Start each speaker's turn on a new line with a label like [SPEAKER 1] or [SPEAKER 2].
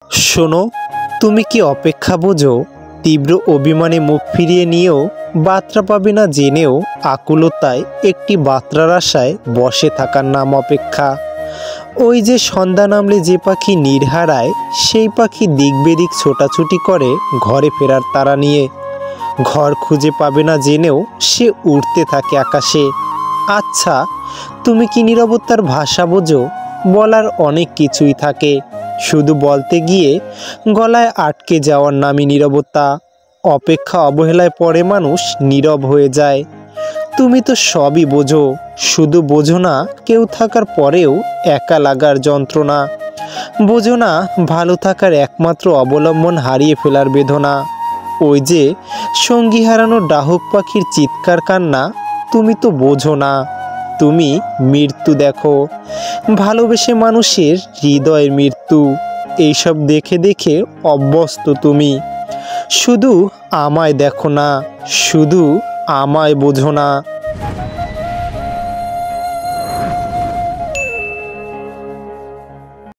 [SPEAKER 1] শোনো, তুমি কি অপেক্ষা বোঝো? তীব্র অভিমানে মুখ ফিরিয়ে নিয়েও বার্তা পাবে না জেনেও আকুলতায় একটি বার্তার আশায় বসে থাকার নাম অপেক্ষা। ওই যে সন্ধ্যা নামলে যে পাখি নির্হারায়, সেই পাখি দিক বেদিক ছোটাছুটি করে ঘরে ফেরার তাড়া নিয়ে। ঘর খুঁজে পাবে না জেনেও সে উড়তে থাকে আকাশে। আচ্ছা, তুমি কি নীরবতার ভাষা বোঝো? বলার অনেক কিছুই থাকে, শুধু বলতে গিয়ে গলায় আটকে যাওয়ার নামই নীরবতা। অপেক্ষা অবহেলায় পড়ে মানুষ নীরব হয়ে যায়। তুমি তো সবই বোঝো, শুধু বোঝো না কেউ থাকার পরেও একা লাগার যন্ত্রণা। বোঝো না ভালো থাকার একমাত্র অবলম্বন হারিয়ে ফেলার বেদনা। ওই যে সঙ্গী হারানোর ডাহুক পাখির চিৎকার কান্না। তুমি তো বোঝো না, তুমি মৃত্যু দেখো, ভালোবেসে মানুষের হৃদয়ের মৃত্যু। এইসব দেখে দেখে অভ্যস্ত তুমি। শুধু আমায় দেখো না, শুধু আমায় বোঝো না।